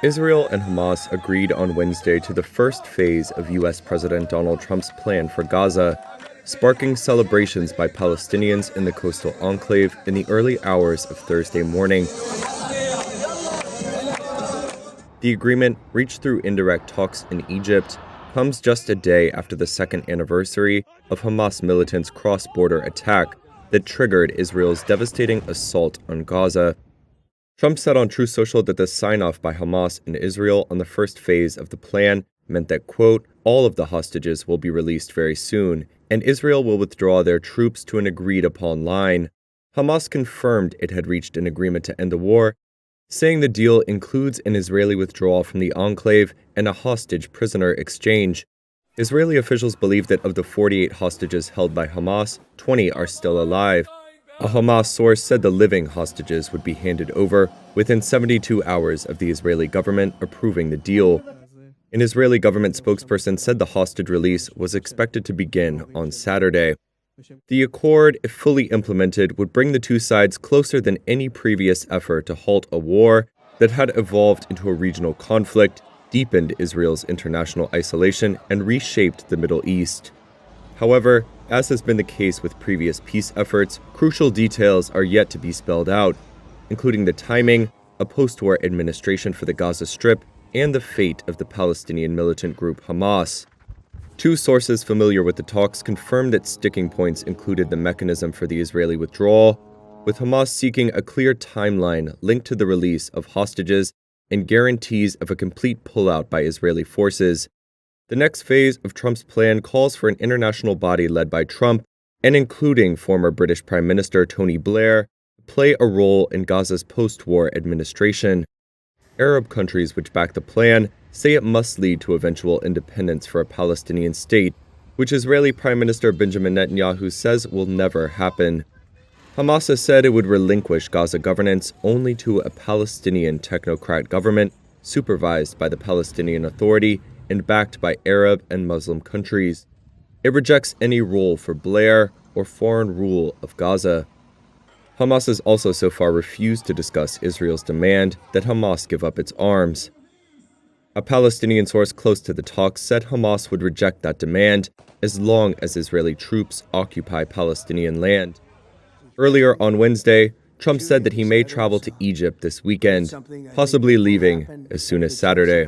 Israel and Hamas agreed on Wednesday to the first phase of U.S. President Donald Trump's plan for Gaza, sparking celebrations by Palestinians in the coastal enclave in the early hours of Thursday morning. The agreement, reached through indirect talks in Egypt, comes just a day after the second anniversary of Hamas militants' cross-border attack that triggered Israel's devastating assault on Gaza. Trump said on Truth Social that the sign-off by Hamas and Israel on the first phase of the plan meant that, quote, all of the hostages will be released very soon, and Israel will withdraw their troops to an agreed-upon line. Hamas confirmed it had reached an agreement to end the war, saying the deal includes an Israeli withdrawal from the enclave and a hostage prisoner exchange. Israeli officials believe that of the 48 hostages held by Hamas, 20 are still alive. A Hamas source said the living hostages would be handed over within 72 hours of the Israeli government approving the deal. An Israeli government spokesperson said the hostage release was expected to begin on Saturday. The accord, if fully implemented, would bring the two sides closer than any previous effort to halt a war that had evolved into a regional conflict, deepened Israel's international isolation, and reshaped the Middle East. However, as has been the case with previous peace efforts, crucial details are yet to be spelled out, including the timing, a post-war administration for the Gaza Strip, and the fate of the Palestinian militant group Hamas. Two sources familiar with the talks confirmed that sticking points included the mechanism for the Israeli withdrawal, with Hamas seeking a clear timeline linked to the release of hostages and guarantees of a complete pullout by Israeli forces. The next phase of Trump's plan calls for an international body led by Trump, and including former British Prime Minister Tony Blair, to play a role in Gaza's post-war administration. Arab countries which back the plan say it must lead to eventual independence for a Palestinian state, which Israeli Prime Minister Benjamin Netanyahu says will never happen. Hamas has said it would relinquish Gaza governance only to a Palestinian technocrat government supervised by the Palestinian Authority and backed by Arab and Muslim countries. It rejects any role for Blair or foreign rule of Gaza. Hamas has also so far refused to discuss Israel's demand that Hamas give up its arms. A Palestinian source close to the talks said Hamas would reject that demand as long as Israeli troops occupy Palestinian land. Earlier on Wednesday, Trump said that he may travel to Egypt this weekend, possibly leaving as soon as Saturday.